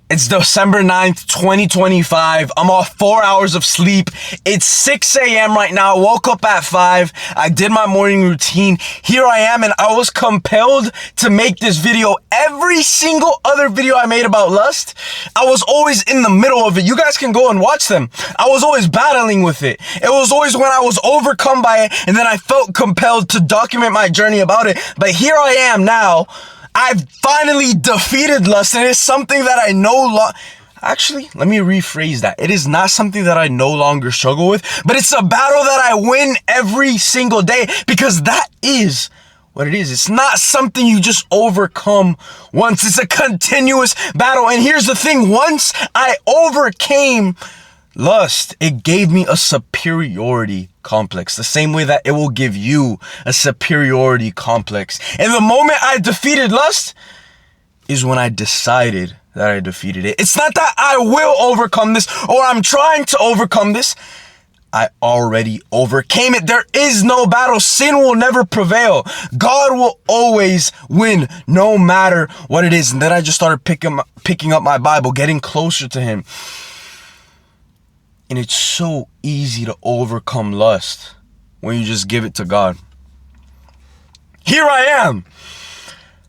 It's December 9th, 2025. I'm off 4 hours of sleep. It's 6 a.m. right now. I woke up at 5. I did my morning routine. Here I am, and I was compelled to make this video. Every single other video I made about lust, I was always in the middle of it. You guys can go and watch them. I was always battling with it. It was always when I was overcome by it, and then I felt compelled to document my journey about it. But here I am now. I've finally defeated lust, and it's something that I Actually, let me rephrase that. It is not something that I no longer struggle with, but it's a battle that I win every single day, because that is what it is. It's not something you just overcome once. It's a continuous battle. And here's the thing. Once I overcame lust, it gave me a superiority complex, the same way that it will give you a superiority complex. And the moment I defeated lust is when I decided that I defeated it. It's not that I will overcome this or I'm trying to overcome this. I already overcame it. There is no battle. Sin will never prevail. God will always win, no matter what it is. And then I just started picking up my Bible, getting closer to Him. And it's so easy to overcome lust when you just give it to God. Here I am,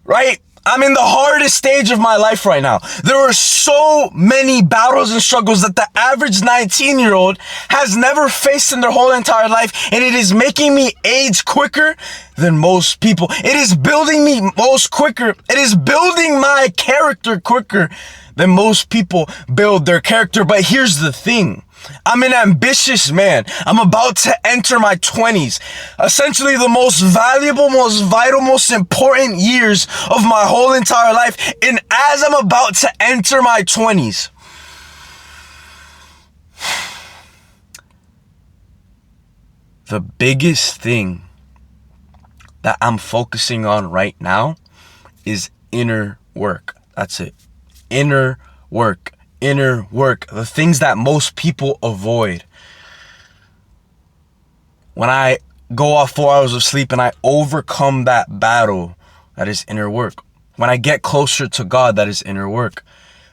right? I'm in the hardest stage of my life right now. There are so many battles and struggles that the average 19-year-old has never faced in their whole entire life. And it is making me age quicker than most people. It is building me quicker. It is building my character quicker than most people build their character. But here's the thing. I'm an ambitious man. I'm about to enter my 20s. Essentially the most valuable, most vital, most important years of my whole entire life. And as I'm about to enter my 20s, the biggest thing that I'm focusing on right now is inner work. That's it. Inner work. The things that most people avoid. When I go off 4 hours of sleep and I overcome that battle, that is inner work. When I get closer to God, that is inner work.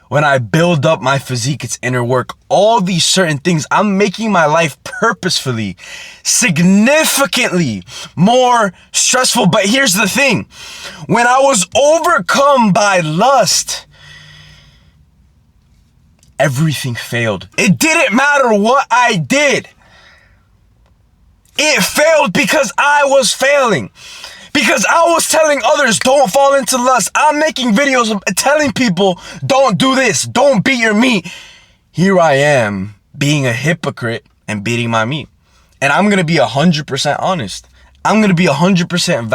When I build up my physique, it's inner work. All these certain things, I'm making my life purposefully, significantly more stressful. But here's the thing. When I was overcome by lust, everything failed. It didn't matter what I did. It failed because I was failing. Because I was telling others, don't fall into lust. I'm making videos telling people, don't do this. Don't beat your meat. Here I am being a hypocrite and beating my meat. And I'm going to be 100% honest. I'm going to be 100%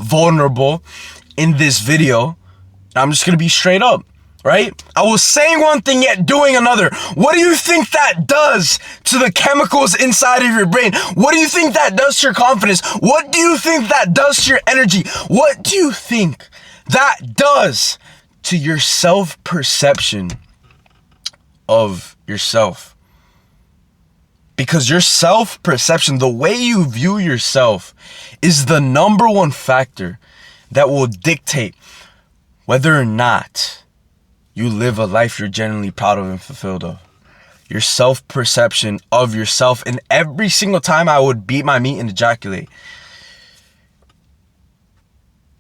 vulnerable in this video. I'm just going to be straight up. Right? I was saying one thing yet doing another. What do you think that does to the chemicals inside of your brain? What do you think that does to your confidence? What do you think that does to your energy? What do you think that does to your self-perception of yourself? Because your self-perception, the way you view yourself, is the number one factor that will dictate whether or not you live a life you're genuinely proud of and fulfilled of. Your self-perception of yourself. And every single time I would beat my meat and ejaculate,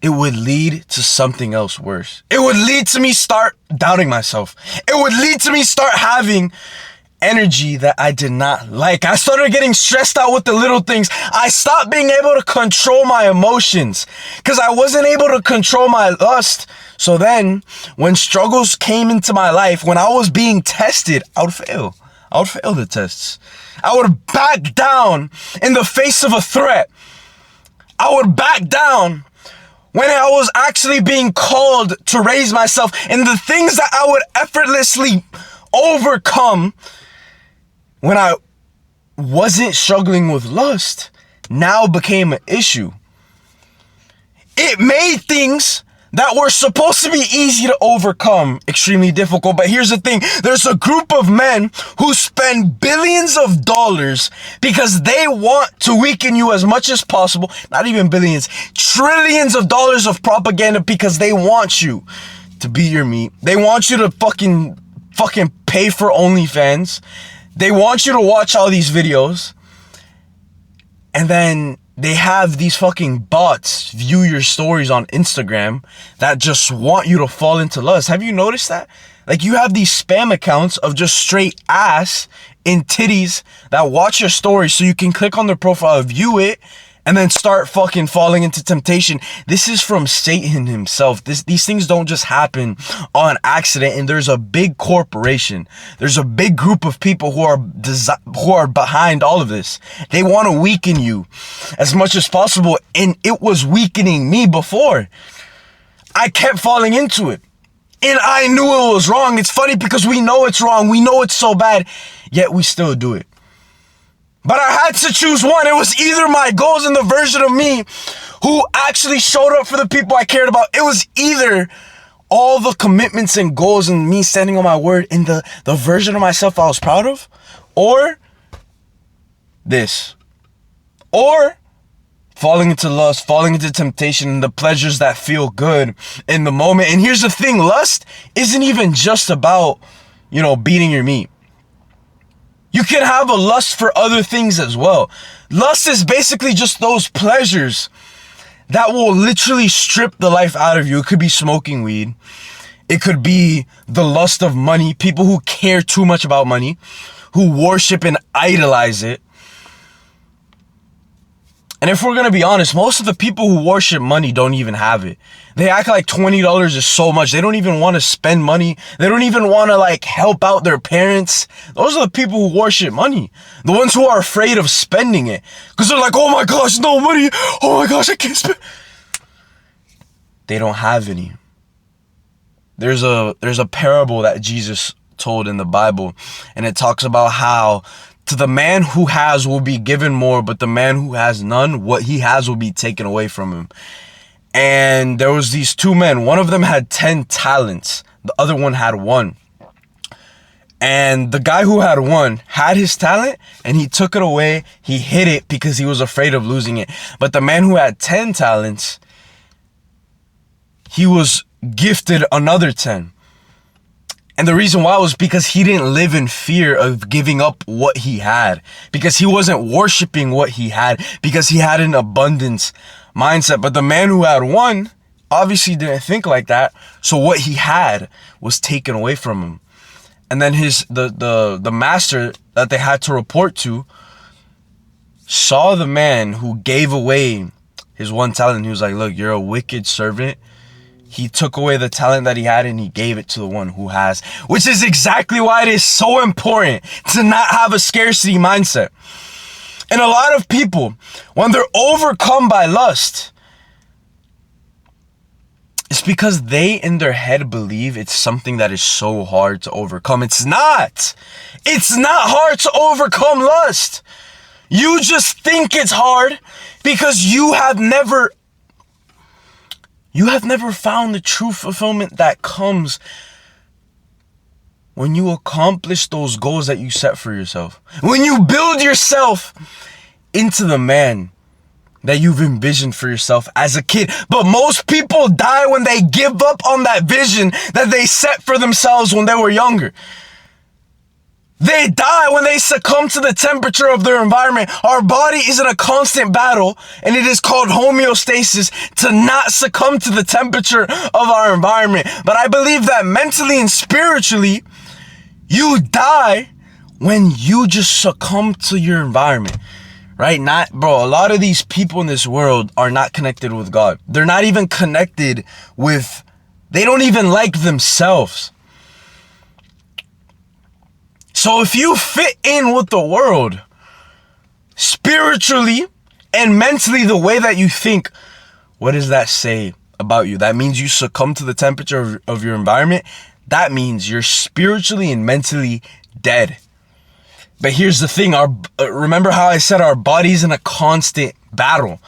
it would lead to something else worse. It would lead to me start doubting myself. It would lead to me start having energy that I did not like. I started getting stressed out with the little things. I stopped being able to control my emotions because I wasn't able to control my lust. So then when struggles came into my life, when I was being tested, I would fail. I would fail the tests. I would back down in the face of a threat. I would back down when I was actually being called to raise myself. And the things that I would effortlessly overcome when I wasn't struggling with lust now became an issue. It made things that were supposed to be easy to overcome extremely difficult. But here's the thing. There's a group of men who spend billions of dollars because they want to weaken you as much as possible. Not even billions, trillions of dollars of propaganda because they want you to be your meat. They want you to fucking pay for OnlyFans. They want you to watch all these videos. And then they have these fucking bots view your stories on Instagram that just want you to fall into lust. Have you noticed that? Like, you have these spam accounts of just straight ass and titties that watch your stories so you can click on their profile, view it, and then start fucking falling into temptation. This is from Satan himself. These things don't just happen on accident, and there's a big corporation. There's a big group of people who are behind all of this. They want to weaken you as much as possible, and it was weakening me before. I kept falling into it, and I knew it was wrong. It's funny because we know it's wrong. We know it's so bad, yet we still do it. But I had to choose one. It was either my goals and the version of me who actually showed up for the people I cared about. It was either all the commitments and goals and me standing on my word and the version of myself I was proud of, or this, or falling into lust, falling into temptation, and the pleasures that feel good in the moment. And here's the thing, lust isn't even just about, beating your meat. You can have a lust for other things as well. Lust is basically just those pleasures that will literally strip the life out of you. It could be smoking weed. It could be the lust of money. People who care too much about money, who worship and idolize it. And if we're going to be honest, most of the people who worship money don't even have it. They act like $20 is so much. They don't even want to spend money. They don't even want to help out their parents. Those are the people who worship money. The ones who are afraid of spending it. Because they're like, oh my gosh, no money. Oh my gosh, I can't spend. They don't have any. There's a parable that Jesus told in the Bible. And it talks about how to the man who has will be given more, but the man who has none, what he has will be taken away from him. And there was these two men. One of them had 10 talents. The other one had 1. And the guy who had 1 had his talent and he took it away. He hid it because he was afraid of losing it. But the man who had 10 talents, he was gifted another 10. And the reason why was because he didn't live in fear of giving up what he had, because he wasn't worshiping what he had, because he had an abundance mindset. But the man who had 1 obviously didn't think like that. So what he had was taken away from him. And then the master that they had to report to saw the man who gave away his 1 talent. He was like, look, you're a wicked servant. He took away the talent that he had and he gave it to the one who has, which is exactly why it is so important to not have a scarcity mindset. And a lot of people, when they're overcome by lust, it's because they in their head believe it's something that is so hard to overcome. It's not. It's not hard to overcome lust. You just think it's hard because you have never found the true fulfillment that comes when you accomplish those goals that you set for yourself. When you build yourself into the man that you've envisioned for yourself as a kid. But most people die when they give up on that vision that they set for themselves when they were younger. They die when they succumb to the temperature of their environment. Our body is in a constant battle, and it is called homeostasis, to not succumb to the temperature of our environment. But I believe that mentally and spiritually, you die when you just succumb to your environment. Right? A lot of these people in this world are not connected with God. They're not even connected with, they don't even like themselves. So if you fit in with the world, spiritually and mentally, the way that you think, what does that say about you? That means you succumb to the temperature of your environment. That means you're spiritually and mentally dead. But here's the thing, remember how I said our body's in a constant battle.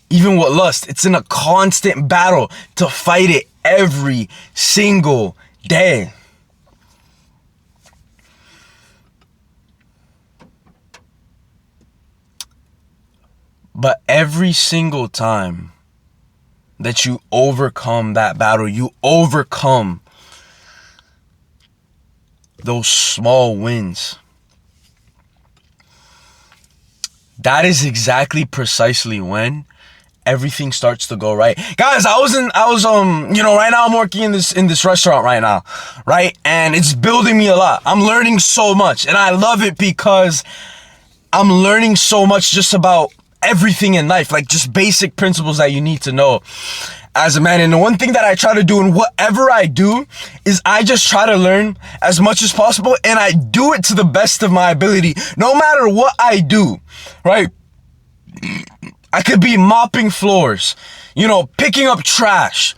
Even with lust, it's in a constant battle to fight it every single day. But every single time that you overcome that battle. You overcome those small wins. That is exactly precisely when everything starts to go right. Guys, right now I'm working in this restaurant right now, right? And it's building me a lot. I'm learning so much, and I love it because I'm learning so much just about everything in life, like just basic principles that you need to know as a man. And the one thing that I try to do in whatever I do is I just try to learn as much as possible, and I do it to the best of my ability, no matter what I do, right? I could be mopping floors, picking up trash,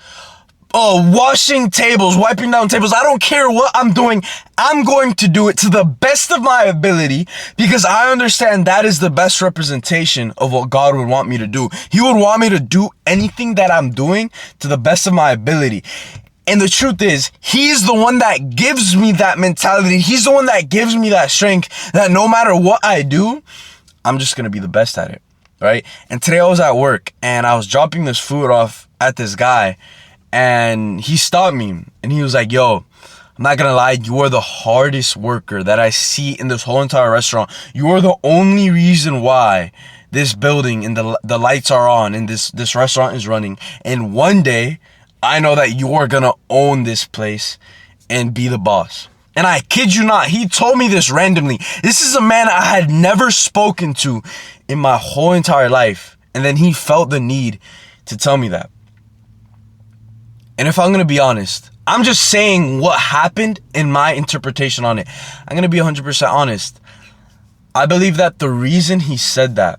washing tables, wiping down tables. I don't care what I'm doing. I'm going to do it to the best of my ability because I understand that is the best representation of what God would want me to do. He would want me to do anything that I'm doing to the best of my ability. And the truth is, He's the one that gives me that mentality. He's the one that gives me that strength that no matter what I do, I'm just going to be the best at it. Right? And today I was at work and I was dropping this food off at this guy, and he stopped me and he was like, yo, I'm not gonna lie, you are the hardest worker that I see in this whole entire restaurant. You are the only reason why this building and the lights are on and this restaurant is running. And one day I know that you are gonna own this place and be the boss. And I kid you not, he told me this randomly. This is a man I had never spoken to in my whole entire life. And then he felt the need to tell me that. And if I'm going to be honest, I'm just saying what happened in my interpretation on it. I'm going to be 100% honest. I believe that the reason he said that,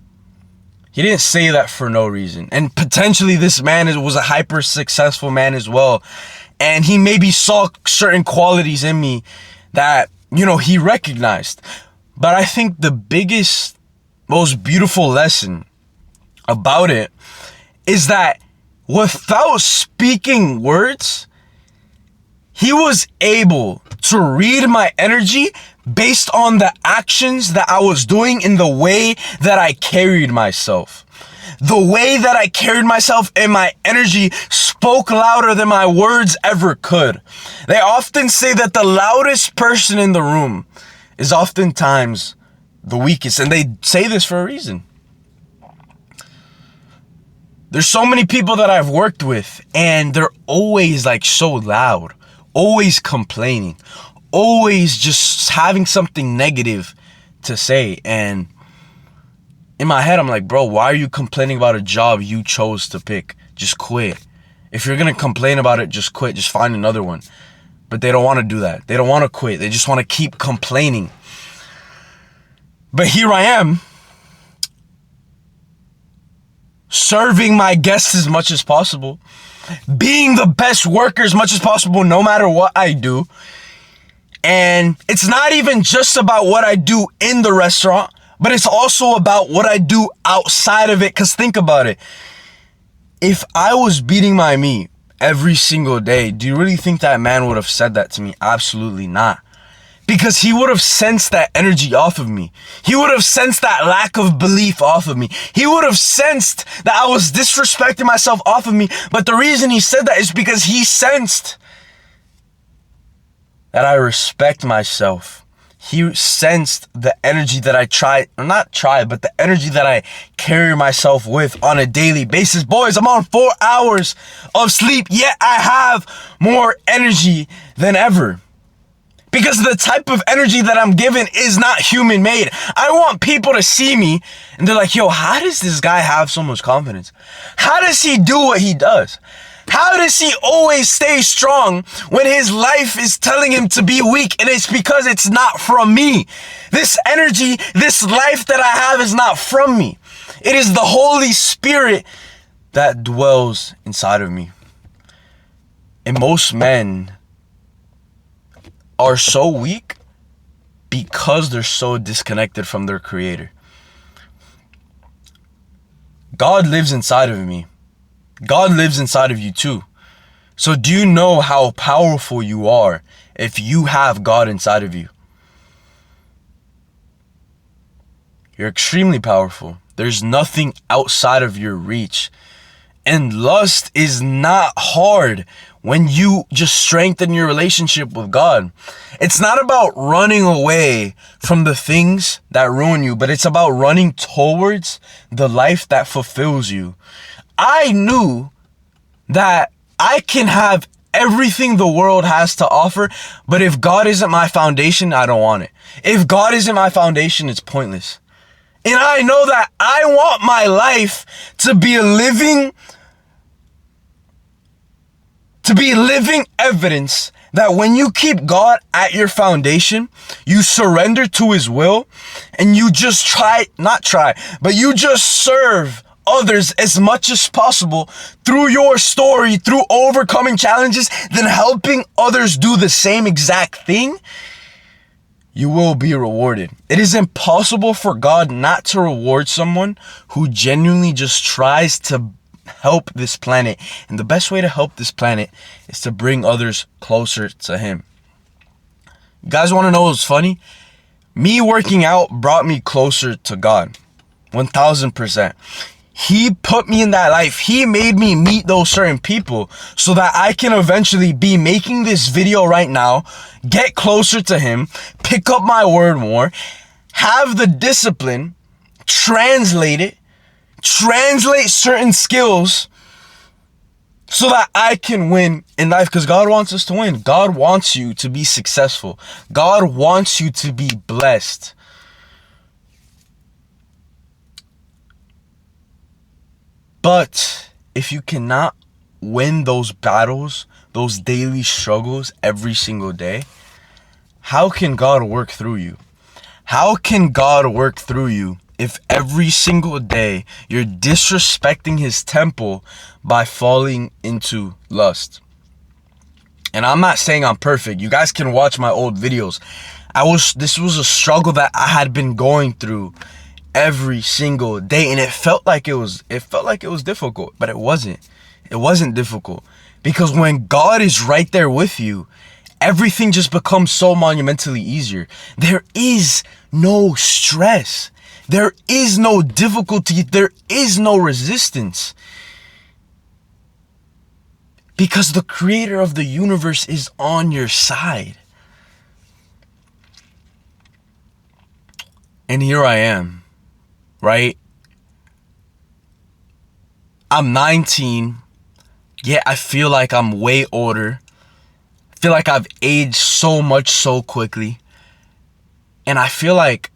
he didn't say that for no reason. And potentially this man was a hyper successful man as well. And he maybe saw certain qualities in me that, he recognized. But I think the biggest, most beautiful lesson about it is that without speaking words, he was able to read my energy based on the actions that I was doing in the way that I carried myself. The way that I carried myself and my energy spoke louder than my words ever could. They often say that the loudest person in the room is oftentimes the weakest, and they say this for a reason. There's so many people that I've worked with, and they're always like so loud, always complaining, always just having something negative to say. And in my head, I'm like, bro, why are you complaining about a job you chose to pick? Just quit. If you're going to complain about it, just quit. Just find another one. But they don't want to do that. They don't want to quit. They just want to keep complaining. But here I am, serving my guests as much as possible, being the best worker as much as possible, no matter what I do. And it's not even just about what I do in the restaurant, but it's also about what I do outside of it. Because think about it. If I was beating my meat every single day, do you really think that man would have said that to me? Absolutely not. Because he would have sensed that energy off of me. He would have sensed that lack of belief off of me. He would have sensed that I was disrespecting myself off of me. But the reason he said that is because he sensed that I respect myself. He sensed the energy that but the energy that I carry myself with on a daily basis. Boys, I'm on 4 hours of sleep, yet I have more energy than ever. Because the type of energy that I'm given is not human made. I want people to see me and they're like, yo, how does this guy have so much confidence? How does he do what he does? How does he always stay strong when his life is telling him to be weak? And it's because it's not from me. This energy, this life that I have is not from me. It is the Holy Spirit that dwells inside of me. And most men are so weak because they're so disconnected from their Creator. God lives inside of me. God lives inside of you too. So do you know how powerful you are if you have God inside of you? You're extremely powerful. There's nothing outside of your reach. And lust is not hard when you just strengthen your relationship with God. It's not about running away from the things that ruin you, but it's about running towards the life that fulfills you. I knew that I can have everything the world has to offer, but if God isn't my foundation, I don't want it. If God isn't my foundation, it's pointless. And I know that I want my life to be a living evidence that when you keep God at your foundation, you surrender to his will, and you just you just serve others as much as possible through your story, through overcoming challenges, then helping others do the same exact thing, you will be rewarded. It is impossible for God not to reward someone who genuinely just tries to help this planet. And the best way to help this planet is to bring others closer to him. You guys want to know what's funny? Me working out brought me closer to God. 1000%. He put me in that life. He made me meet those certain people so that I can eventually be making this video right now, get closer to him, pick up my word more, have the discipline, translate certain skills so that I can win in life, because God wants us to win. God wants you to be successful. God wants you to be blessed. But if you cannot win those battles, those daily struggles every single day, how can God work through you? How can God work through you if every single day you're disrespecting his temple by falling into lust? And I'm not saying I'm perfect. You guys can watch my old videos. This was a struggle that I had been going through every single day, and it felt like it was difficult, but it wasn't difficult, because when God is right there with you, everything just becomes so monumentally easier. There is no stress, there is no difficulty, there is no resistance, because the creator of the universe is on your side. And here I am, right? I'm 19, yet I feel like I'm way older. I feel like I've aged so much so quickly. And I feel like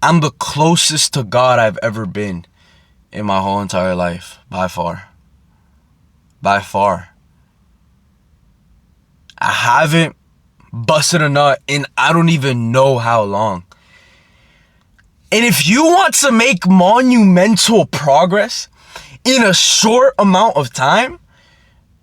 I'm the closest to God I've ever been in my whole entire life, by far. By far. I haven't busted a nut in I don't even know how long. And if you want to make monumental progress in a short amount of time,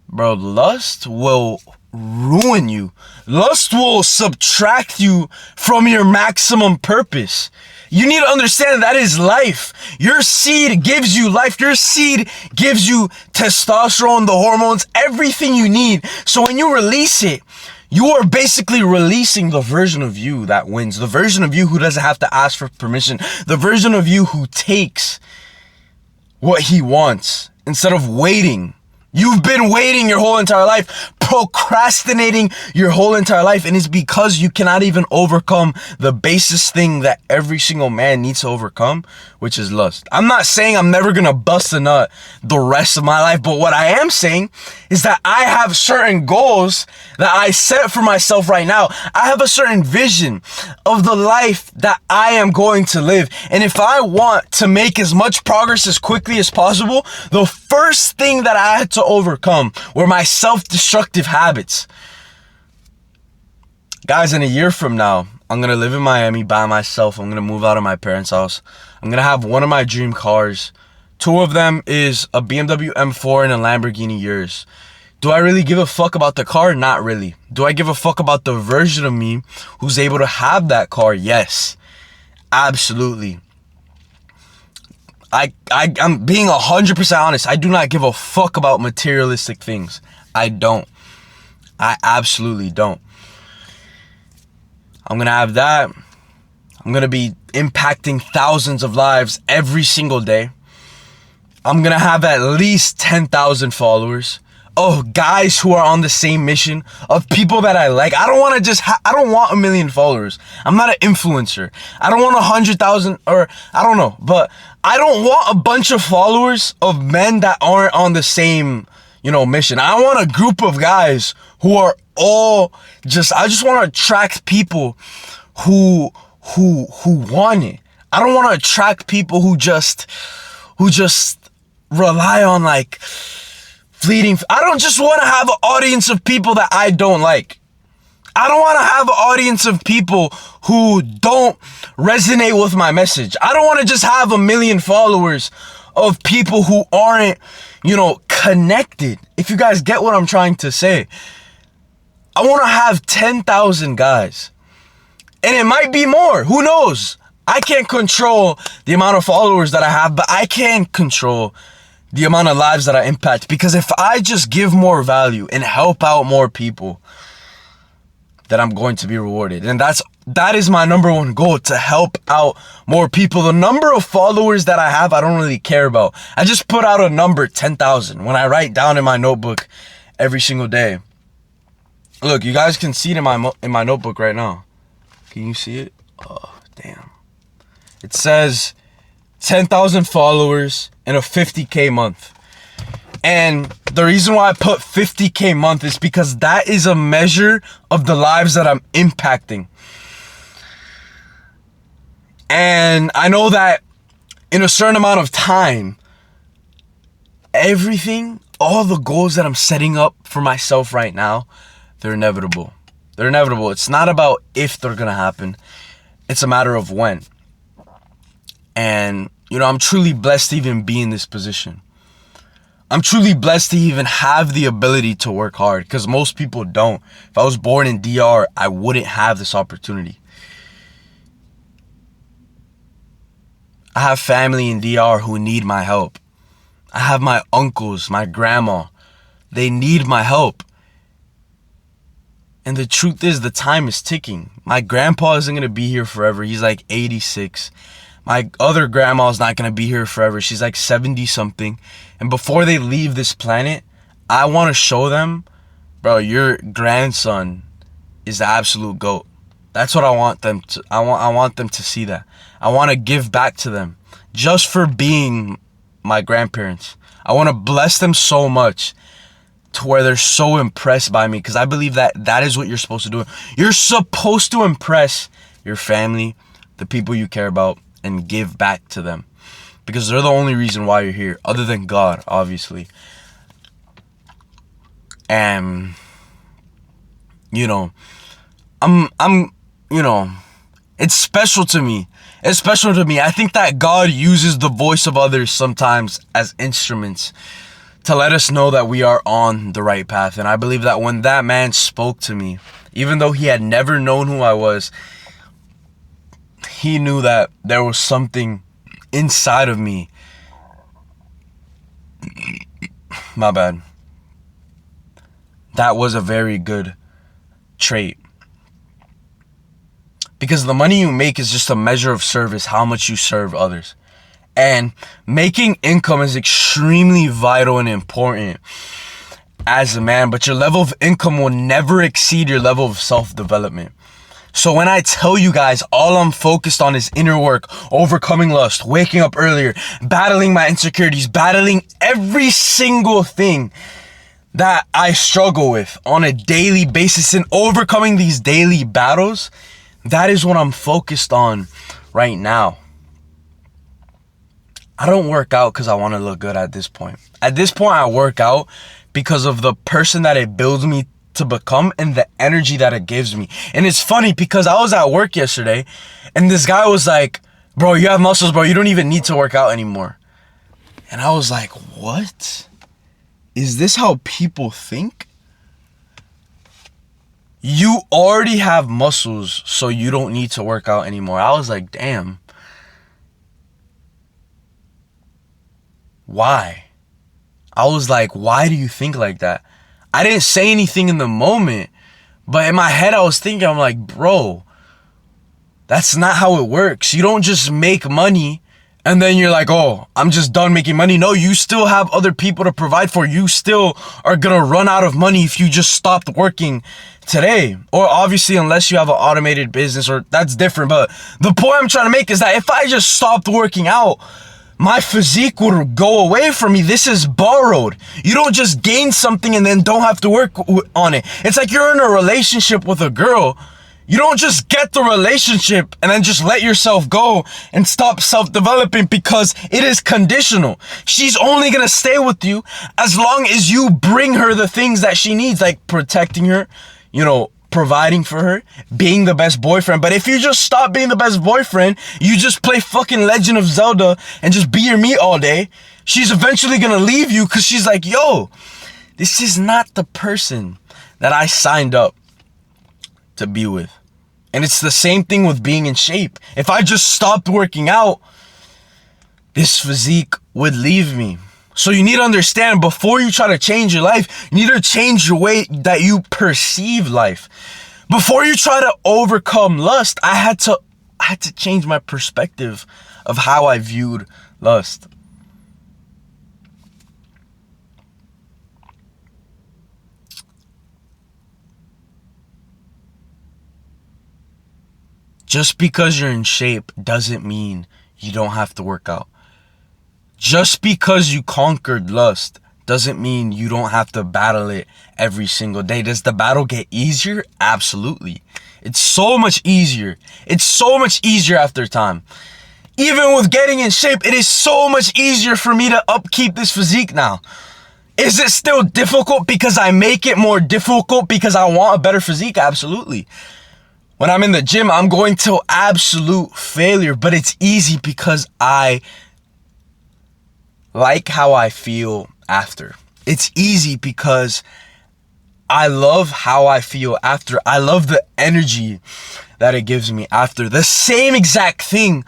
bro, lust will ruin you. Lust will subtract you from your maximum purpose. You need to understand that is life. Your seed gives you life. Your seed gives you testosterone, the hormones, everything you need. So when you release it, you are basically releasing the version of you that wins, the version of you who doesn't have to ask for permission, the version of you who takes what he wants instead of waiting. You've been waiting your whole entire life, procrastinating your whole entire life, and it's because you cannot even overcome the basest thing that every single man needs to overcome, which is lust. I'm not saying I'm never gonna bust a nut the rest of my life, but what I am saying is that I have certain goals that I set for myself right now. I have a certain vision of the life that I am going to live, and if I want to make as much progress as quickly as possible, the first thing that I had to overcome were my self-destructive habits. Guys, in a year from now, I'm gonna live in Miami by myself. I'm gonna move out of my parents' house. I'm gonna have one of my dream cars. Two of them is a BMW M4 and a Lamborghini Urus. Do I really give a fuck about the car? Not really. Do I give a fuck about the version of me who's able to have that car? Yes, absolutely. I'm being 100% honest. I do not give a fuck about materialistic things. I don't. I absolutely don't. I'm gonna have that. I'm gonna be impacting thousands of lives every single day. I'm gonna have at least 10,000 followers of guys who are on the same mission, of people that I like. I don't want to just I don't want 1 million followers. I'm not an influencer. I don't want 100,000, or I don't know, but I don't want a bunch of followers of men that aren't on the same, mission. I want a group of guys who are all I just want to attract people who want it. I don't want to attract people who just rely on like fleeting. I don't just want to have an audience of people that I don't like. I don't want to have an audience of people who don't resonate with my message. I don't want to just have 1 million followers of people who aren't, connected. If you guys get what I'm trying to say. I want to have 10,000 guys. And it might be more. Who knows? I can't control the amount of followers that I have, but I can control the amount of lives that I impact. Because if I just give more value and help out more people, then I'm going to be rewarded. And that is my number one goal, to help out more people. The number of followers that I have, I don't really care about. I just put out a number, 10,000, when I write down in my notebook every single day. Look, you guys can see it in my notebook right now. Can you see it? Oh, damn. It says 10,000 followers in a 50K month. And the reason why I put 50K month is because that is a measure of the lives that I'm impacting. And I know that in a certain amount of time, all the goals that I'm setting up for myself right now, they're inevitable. They're inevitable. It's not about if they're going to happen. It's a matter of when. And, I'm truly blessed to even be in this position. I'm truly blessed to even have the ability to work hard, because most people don't. If I was born in DR, I wouldn't have this opportunity. I have family in DR who need my help. I have my uncles, my grandma. They need my help. And the truth is, the time is ticking. My grandpa isn't going to be here forever. He's like 86. My other grandma's not going to be here forever. She's like 70 something. And before they leave this planet, I want to show them, bro, your grandson is the absolute GOAT. That's what I want them to. I want them to see that. I want to give back to them just for being my grandparents. I want to bless them so much to where they're so impressed by me, because I believe that is what you're supposed to do. You're supposed to impress your family, the people you care about, and give back to them, because they're the only reason why you're here, other than God, obviously. And it's special to me. It's special to me. I think that God uses the voice of others sometimes as instruments to let us know that we are on the right path. And I believe that when that man spoke to me, even though he had never known who I was, he knew that there was something inside of me. My bad. That was a very good trait. Because the money you make is just a measure of service, how much you serve others. And making income is extremely vital and important as a man, but your level of income will never exceed your level of self-development. So when I tell you guys, all I'm focused on is inner work, overcoming lust, waking up earlier, battling my insecurities, battling every single thing that I struggle with on a daily basis, and overcoming these daily battles, that is what I'm focused on right now. I don't work out because I want to look good at this point. At this point, I work out because of the person that it builds me to become and the energy that it gives me. And it's funny because I was at work yesterday and this guy was like, bro, you have muscles, bro. You don't even need to work out anymore. And I was like, what? Is this how people think? You already have muscles, so you don't need to work out anymore. I was like, damn. Why? I was like, why do you think like that? I didn't say anything in the moment, but in my head I was thinking, I'm like, bro, that's not how it works. You don't just make money And then you're like, oh, I'm just done making money. No, you still have other people to provide for. You still are gonna run out of money if you just stopped working today. Or obviously, unless you have an automated business, or that's different. But the point I'm trying to make is that if I just stopped working out, my physique would go away from me. This is borrowed. You don't just gain something and then don't have to work on it. It's like you're in a relationship with a girl. You don't just get the relationship and then just let yourself go and stop self-developing, because it is conditional. She's only gonna stay with you as long as you bring her the things that she needs, like protecting her, providing for her, being the best boyfriend. But if you just stop being the best boyfriend, you just play fucking Legend of Zelda and just be your meat all day, she's eventually gonna leave you because she's like, yo, this is not the person that I signed up to be with. And it's the same thing with being in shape. If I just stopped working out, this physique would leave me. So you need to understand, before you try to change your life, you need to change your way that you perceive life. Before you try to overcome lust, I had to change my perspective of how I viewed lust. Just because you're in shape doesn't mean you don't have to work out. Just because you conquered lust doesn't mean you don't have to battle it every single day. Does the battle get easier? Absolutely. It's so much easier. It's so much easier after time. Even with getting in shape, it is so much easier for me to upkeep this physique now. Is it still difficult because I make it more difficult because I want a better physique? Absolutely. When I'm in the gym, I'm going to absolute failure, but it's easy because I like how I feel after. It's easy because I love how I feel after. I love the energy that it gives me after. The same exact thing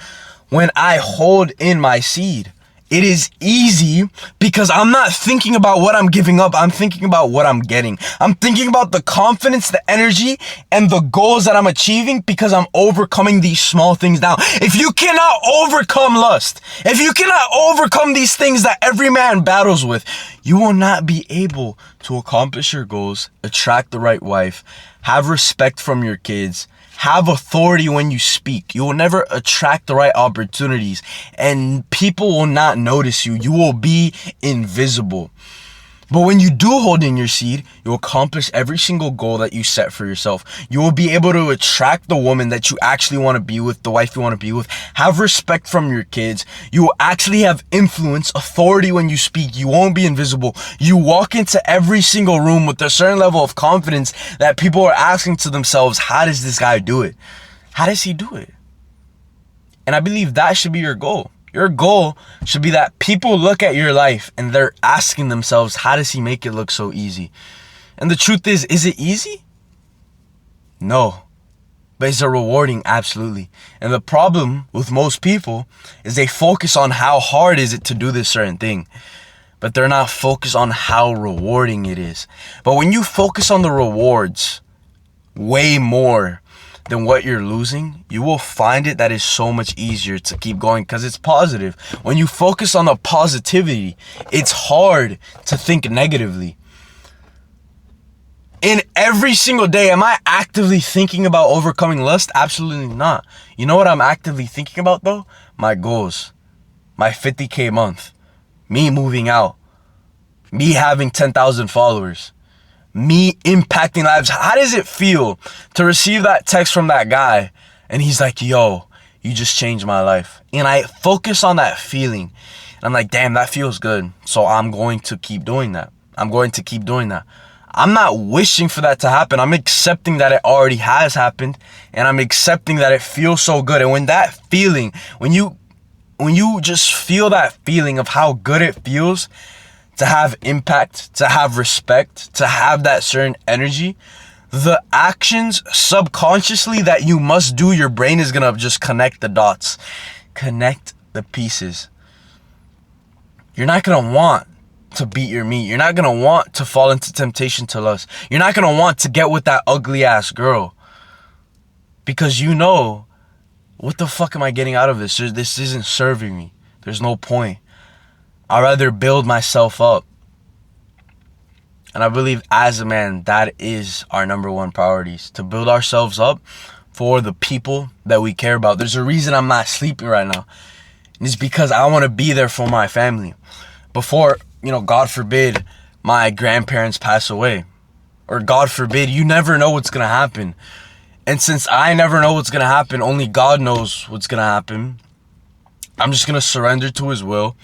when I hold in my seed. It is easy because I'm not thinking about what I'm giving up. I'm thinking about what I'm getting. I'm thinking about the confidence, the energy, and the goals that I'm achieving because I'm overcoming these small things now. If you cannot overcome lust, if you cannot overcome these things that every man battles with, you will not be able to accomplish your goals, attract the right wife, have respect from your kids, have authority when you speak. You will never attract the right opportunities, and people will not notice you. You will be invisible. But when you do hold in your seed, you'll accomplish every single goal that you set for yourself. You will be able to attract the woman that you actually want to be with, the wife you want to be with, have respect from your kids. You will actually have influence, authority when you speak. You won't be invisible. You walk into every single room with a certain level of confidence that people are asking to themselves, how does this guy do it? How does he do it? And I believe that should be your goal. Your goal should be that people look at your life and they're asking themselves, how does he make it look so easy? And the truth is it easy? No. But is it rewarding? Absolutely. And the problem with most people is they focus on how hard is it to do this certain thing, but they're not focused on how rewarding it is. But when you focus on the rewards way more than what you're losing, you will find it that is so much easier to keep going because it's positive. When you focus on the positivity, it's hard to think negatively. In every single day, am I actively thinking about overcoming lust? Absolutely not. You know what I'm actively thinking about though? My goals. My 50K month. Me moving out. Me having 10,000 followers. Me impacting lives. How does it feel to receive that text from that guy and he's like, yo, you just changed my life? And I focus on that feeling and I'm like, damn, that feels good. So I'm going to keep doing that. I'm going to keep doing that. I'm not wishing for that to happen. I'm accepting that it already has happened, and I'm accepting that it feels so good. And when that feeling, when you just feel that feeling of how good it feels to have impact, to have respect, to have that certain energy, the actions subconsciously that you must do, your brain is gonna just connect the dots, connect the pieces. You're not gonna want to beat your meat. You're not gonna want to fall into temptation to lust. You're not gonna want to get with that ugly ass girl because you know, what the fuck am I getting out of this? This isn't serving me. There's no point. I'd rather build myself up. And I believe as a man, that is our number one priorities, to build ourselves up for the people that we care about. There's a reason I'm not sleeping right now. And it's because I want to be there for my family. Before, God forbid, my grandparents pass away. Or God forbid, you never know what's going to happen. And since I never know what's going to happen, only God knows what's going to happen. I'm just going to surrender to his will.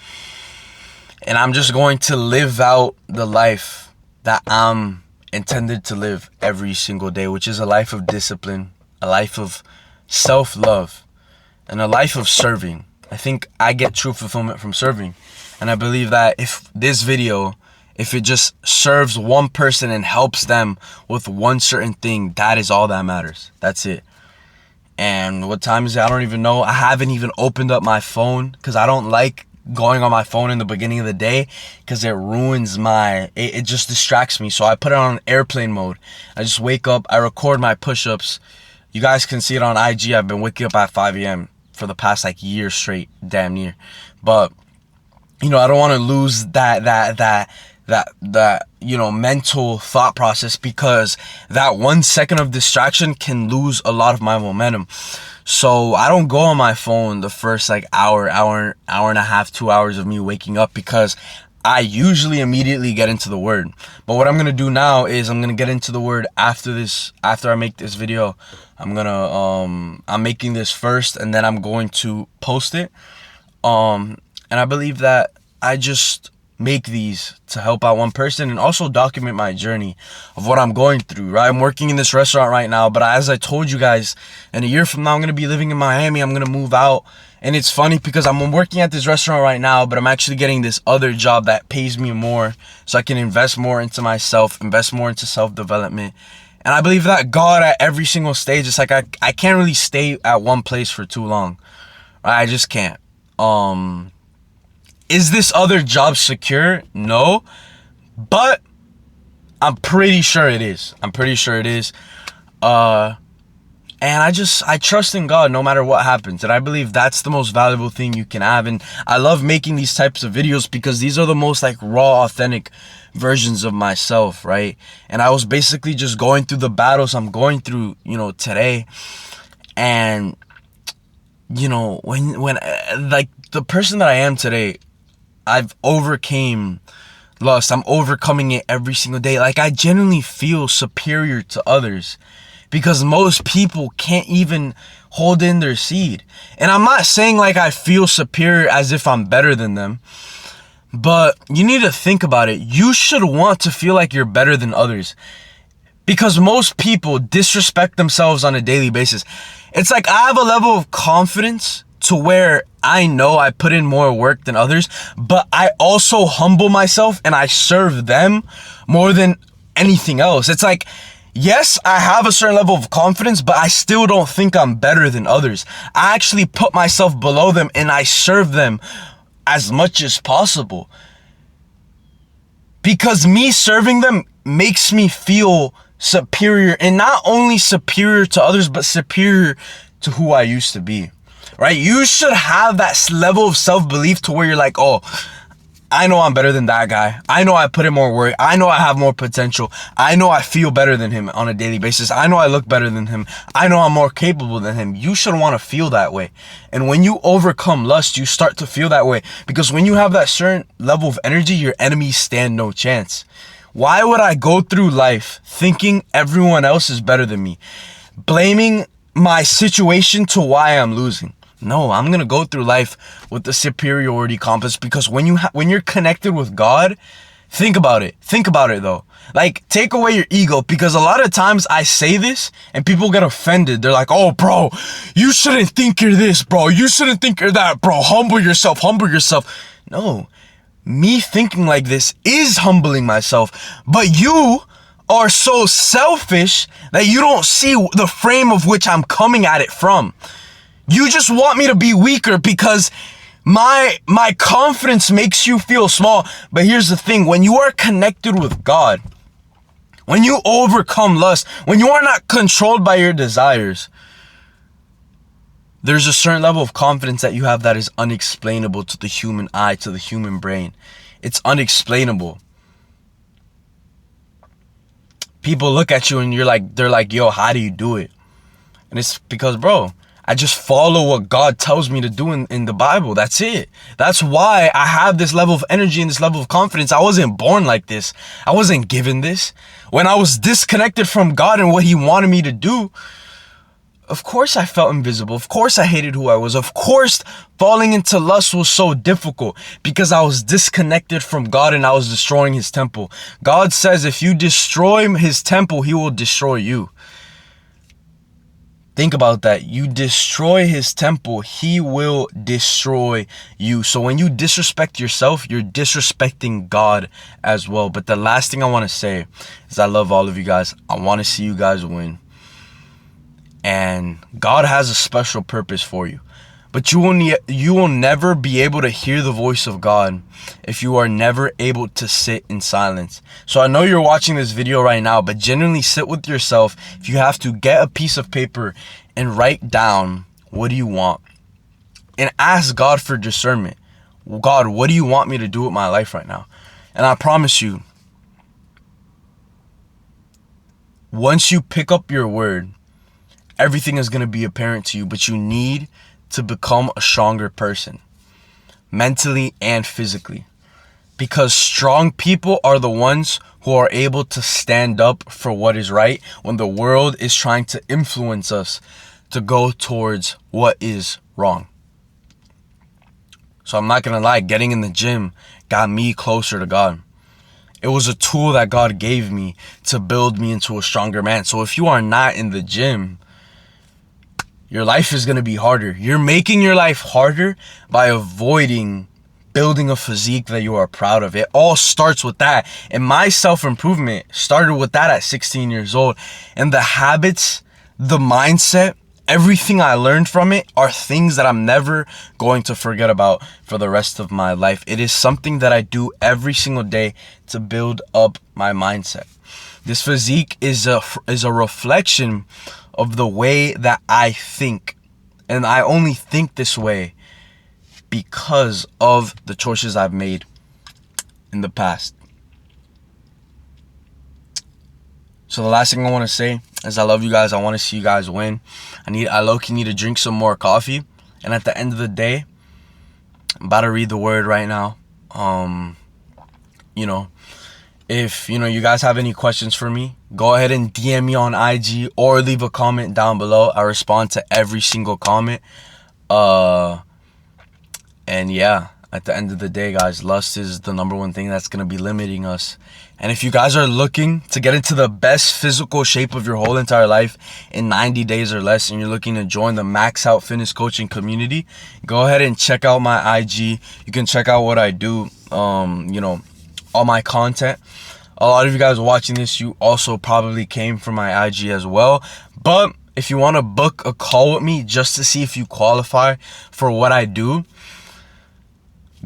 And I'm just going to live out the life that I'm intended to live every single day, which is a life of discipline, a life of self-love, and a life of serving. I think I get true fulfillment from serving. And I believe that if this video, if it just serves one person and helps them with one certain thing, that is all that matters. That's it. And what time is it? I don't even know. I haven't even opened up my phone because I don't like going on my phone in the beginning of the day because it ruins it just distracts me. So I put it on airplane mode. I just wake up, I record my push-ups. You guys can see it on IG. I've been waking up at 5 a.m. for the past year straight, damn near. But I don't want to lose that mental thought process, because that 1 second of distraction can lose a lot of my momentum. So I don't go on my phone the first hour and a half, 2 hours of me waking up, because I usually immediately get into the word. But what I'm going to do now is I'm going to get into the word after I make this video. I'm making this first, and then I'm going to post it. And I believe that I just make these to help out one person and also document my journey of what I'm going through, right? I'm working in this restaurant right now, but as I told you guys, in a year from now, I'm going to be living in Miami. I'm going to move out. And it's funny because I'm working at this restaurant right now, but I'm actually getting this other job that pays me more so I can invest more into myself, invest more into self-development. And I believe that God at every single stage, it's I can't really stay at one place for too long. I just can't. Is this other job secure? No. But I'm pretty sure it is. And I trust in God no matter what happens. And I believe that's the most valuable thing you can have. And I love making these types of videos because these are the most raw, authentic versions of myself, right? And I was basically just going through the battles I'm going through, today. And, when the person that I am today, I've overcame lust. I'm overcoming it every single day. I genuinely feel superior to others because most people can't even hold in their seed. And I'm not saying I feel superior as if I'm better than them, but you need to think about it. You should want to feel like you're better than others because most people disrespect themselves on a daily basis. It's I have a level of confidence to where I know I put in more work than others, but I also humble myself and I serve them more than anything else. It's yes, I have a certain level of confidence, but I still don't think I'm better than others. I actually put myself below them and I serve them as much as possible. Because me serving them makes me feel superior, and not only superior to others, but superior to who I used to be. Right? You should have that level of self-belief to where you're oh, I know I'm better than that guy. I know I put in more work. I know I have more potential. I know I feel better than him on a daily basis. I know I look better than him. I know I'm more capable than him. You should want to feel that way. And when you overcome lust, you start to feel that way. Because when you have that certain level of energy, your enemies stand no chance. Why would I go through life thinking everyone else is better than me? Blaming my situation to why I'm losing. No, I'm going to go through life with the superiority complex, because when you're connected with God, think about it. Think about it though. Take away your ego, because a lot of times I say this and people get offended. They're oh, bro, you shouldn't think you're this, bro. You shouldn't think you're that, bro. Humble yourself. No, me thinking like this is humbling myself, but you are so selfish that you don't see the frame of which I'm coming at it from. You just want me to be weaker because my confidence makes you feel small. But here's the thing. When you are connected with God, when you overcome lust, when you are not controlled by your desires, There's a certain level of confidence that you have that is unexplainable to the human eye, to the human brain. It's unexplainable. People look at you and they're like, yo, how do you do it? And it's because, bro, I just follow what God tells me to do in the Bible. That's it. That's why I have this level of energy and this level of confidence. I wasn't born like this. I wasn't given this. When I was disconnected from God and what he wanted me to do, of course I felt invisible. Of course I hated who I was. Of course falling into lust was so difficult because I was disconnected from God and I was destroying his temple. God says if you destroy his temple, he will destroy you. Think about that. You destroy his temple, he will destroy you. So when you disrespect yourself, you're disrespecting God as well. But the last thing I want to say is I love all of you guys. I want to see you guys win. And God has a special purpose for you. But you will never be able to hear the voice of God if you are never able to sit in silence. So I know you're watching this video right now, but genuinely sit with yourself. If you have to, get a piece of paper and write down, what do you want? And ask God for discernment. God, what do you want me to do with my life right now? And I promise you, once you pick up your word, everything is going to be apparent to you. But you need to become a stronger person, mentally and physically, because strong people are the ones who are able to stand up for what is right when the world is trying to influence us to go towards what is wrong. So I'm not going to lie, getting in the gym got me closer to God. It was a tool that God gave me to build me into a stronger man. So if you are not in the gym, your life is going to be harder. You're making your life harder by avoiding building a physique that you are proud of. It all starts with that. And my self-improvement started with that at 16 years old. And the habits, the mindset, everything I learned from it are things that I'm never going to forget about for the rest of my life. It is something that I do every single day to build up my mindset. This physique is a reflection of the way that I think. And I only think this way because of the choices I've made in the past. So the last thing I want to say is I love you guys. I want to see you guys win. I low-key need to drink some more coffee. And at the end of the day, I'm about to read the word right now. If you guys have any questions for me, go ahead and DM me on IG or leave a comment down below. I respond to every single comment. And yeah, at the end of the day, guys, lust is the number one thing that's going to be limiting us. And if you guys are looking to get into the best physical shape of your whole entire life in 90 days or less, and you're looking to join the Max Out Fitness Coaching community, go ahead and check out my IG. You can check out what I do, all my content. A lot of you guys watching this, you also probably came from my IG as well. But if you want to book a call with me just to see if you qualify for what I do,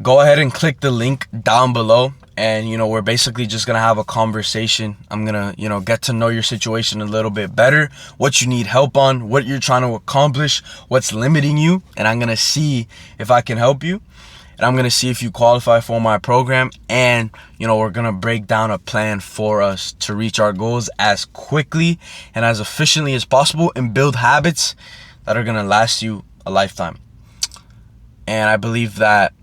go ahead and click the link down below. And, we're basically just going to have a conversation. I'm going to, get to know your situation a little bit better, what you need help on, what you're trying to accomplish, what's limiting you. And I'm going to see if I can help you. And I'm going to see if you qualify for my program. And, we're going to break down a plan for us to reach our goals as quickly and as efficiently as possible and build habits that are going to last you a lifetime. And I believe that,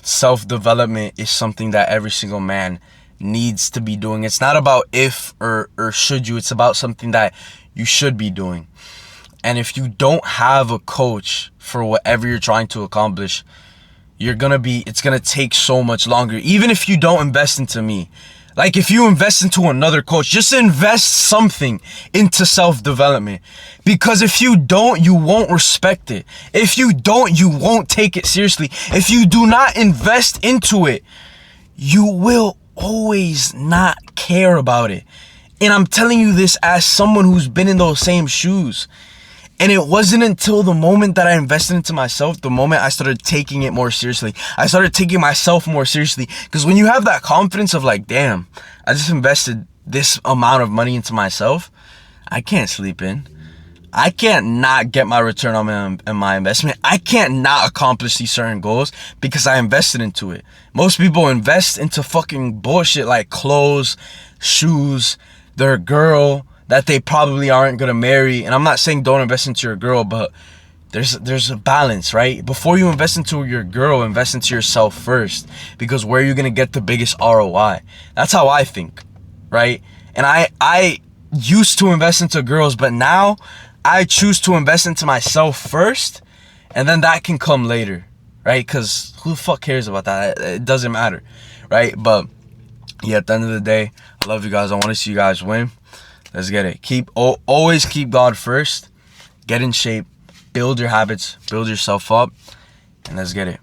self-development is something that every single man needs to be doing. It's not about if or should you. It's about something that you should be doing. And if you don't have a coach for whatever you're trying to accomplish, it's going to take so much longer. Even if you don't invest into me. Like if you invest into another coach, just invest something into self-development. Because if you don't, you won't respect it. If you don't, you won't take it seriously. If you do not invest into it, you will always not care about it. And I'm telling you this as someone who's been in those same shoes. And it wasn't until the moment that I invested into myself, the moment I started taking it more seriously. I started taking myself more seriously. Because when you have that confidence of like, damn, I just invested this amount of money into myself, I can't sleep in. I can't not get my return on my investment. I can't not accomplish these certain goals because I invested into it. Most people invest into fucking bullshit like clothes, shoes, their girl that they probably aren't gonna marry. And I'm not saying don't invest into your girl, but there's a balance, right? Before you invest into your girl, invest into yourself first, because where you're gonna get the biggest ROI. That's how I think, right? And I used to invest into girls, but now I choose to invest into myself first, and then that can come later, right? Because who the fuck cares about that? It doesn't matter, right? But yeah, at the end of the day, I love you guys. I want to see you guys win. Let's get it. Always keep God first. Get in shape. Build your habits. Build yourself up. And let's get it.